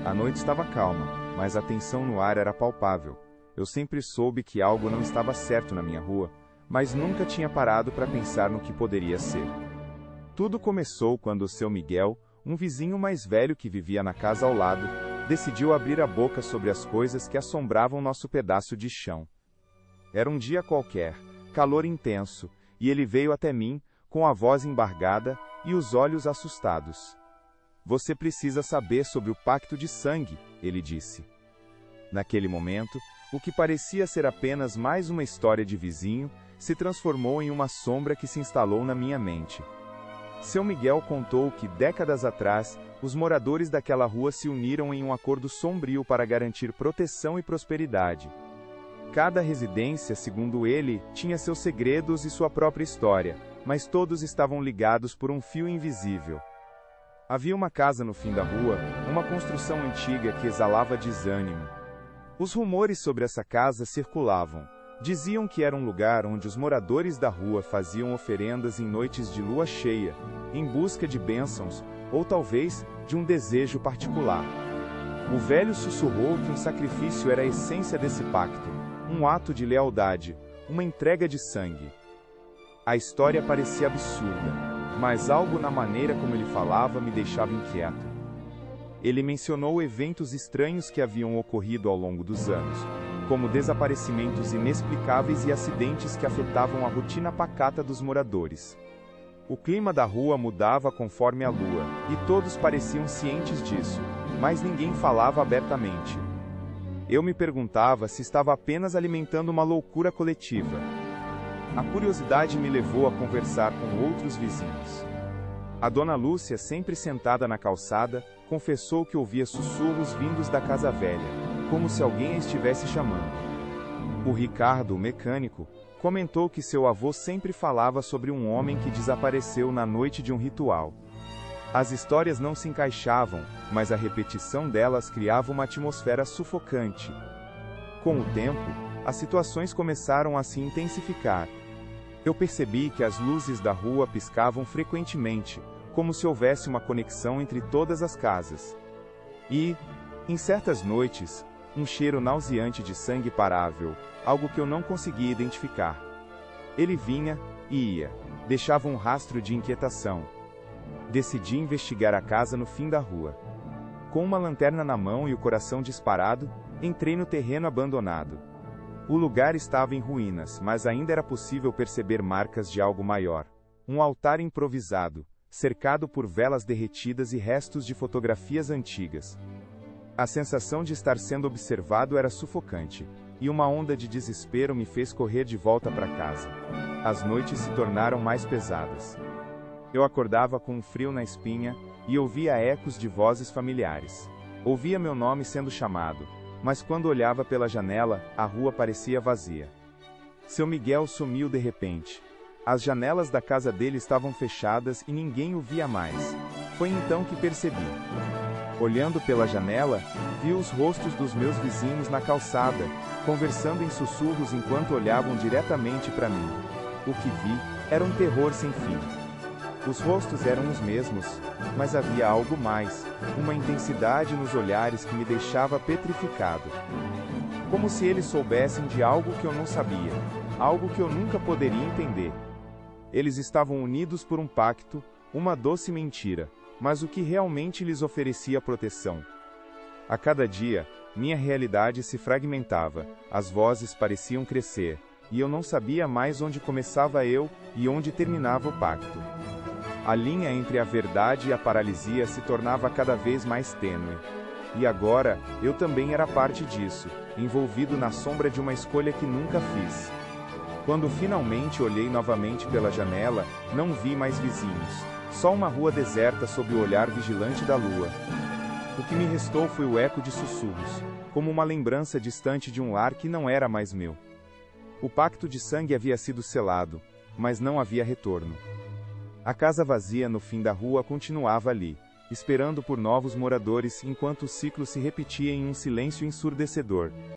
A noite estava calma, mas a tensão no ar era palpável. Eu sempre soube que algo não estava certo na minha rua, mas nunca tinha parado para pensar no que poderia ser. Tudo começou quando o seu Miguel, um vizinho mais velho que vivia na casa ao lado, decidiu abrir a boca sobre as coisas que assombravam nosso pedaço de chão. Era um dia qualquer, calor intenso, e ele veio até mim, com a voz embargada e os olhos assustados. Você precisa saber sobre o pacto de sangue, ele disse. Naquele momento, o que parecia ser apenas mais uma história de vizinho, se transformou em uma sombra que se instalou na minha mente. Seu Miguel contou que, décadas atrás, os moradores daquela rua se uniram em um acordo sombrio para garantir proteção e prosperidade. Cada residência, segundo ele, tinha seus segredos e sua própria história, mas todos estavam ligados por um fio invisível. Havia uma casa no fim da rua, uma construção antiga que exalava desânimo. Os rumores sobre essa casa circulavam. Diziam que era um lugar onde os moradores da rua faziam oferendas em noites de lua cheia, em busca de bênçãos, ou talvez de um desejo particular. O velho sussurrou que um sacrifício era a essência desse pacto, um ato de lealdade, uma entrega de sangue. A história parecia absurda, mas algo na maneira como ele falava me deixava inquieto. Ele mencionou eventos estranhos que haviam ocorrido ao longo dos anos, como desaparecimentos inexplicáveis e acidentes que afetavam a rotina pacata dos moradores. O clima da rua mudava conforme a lua, e todos pareciam cientes disso, mas ninguém falava abertamente. Eu me perguntava se estava apenas alimentando uma loucura coletiva. A curiosidade me levou a conversar com outros vizinhos. A dona Lúcia, sempre sentada na calçada, confessou que ouvia sussurros vindos da casa velha, como se alguém a estivesse chamando. O Ricardo, o mecânico, comentou que seu avô sempre falava sobre um homem que desapareceu na noite de um ritual. As histórias não se encaixavam, mas a repetição delas criava uma atmosfera sufocante. Com o tempo, as situações começaram a se intensificar. Eu percebi que as luzes da rua piscavam frequentemente, como se houvesse uma conexão entre todas as casas. E, em certas noites, um cheiro nauseante de sangue parável, algo que eu não conseguia identificar. Ele vinha e ia, deixava um rastro de inquietação. Decidi investigar a casa no fim da rua. Com uma lanterna na mão e o coração disparado, entrei no terreno abandonado. O lugar estava em ruínas, mas ainda era possível perceber marcas de algo maior. Um altar improvisado, cercado por velas derretidas e restos de fotografias antigas. A sensação de estar sendo observado era sufocante, e uma onda de desespero me fez correr de volta para casa. As noites se tornaram mais pesadas. Eu acordava com um frio na espinha, e ouvia ecos de vozes familiares. Ouvia meu nome sendo chamado, mas quando olhava pela janela, a rua parecia vazia. Seu Miguel sumiu de repente. As janelas da casa dele estavam fechadas e ninguém o via mais. Foi então que percebi. Olhando pela janela, vi os rostos dos meus vizinhos na calçada, conversando em sussurros enquanto olhavam diretamente para mim. O que vi era um terror sem fim. Os rostos eram os mesmos, mas havia algo mais, uma intensidade nos olhares que me deixava petrificado. Como se eles soubessem de algo que eu não sabia, algo que eu nunca poderia entender. Eles estavam unidos por um pacto, uma doce mentira, mas o que realmente lhes oferecia proteção? A cada dia, minha realidade se fragmentava, as vozes pareciam crescer, e eu não sabia mais onde começava eu e onde terminava o pacto. A linha entre a verdade e a paralisia se tornava cada vez mais tênue. E agora, eu também era parte disso, envolvido na sombra de uma escolha que nunca fiz. Quando finalmente olhei novamente pela janela, não vi mais vizinhos, só uma rua deserta sob o olhar vigilante da lua. O que me restou foi o eco de sussurros, como uma lembrança distante de um lar que não era mais meu. O pacto de sangue havia sido selado, mas não havia retorno. A casa vazia no fim da rua continuava ali, esperando por novos moradores enquanto o ciclo se repetia em um silêncio ensurdecedor.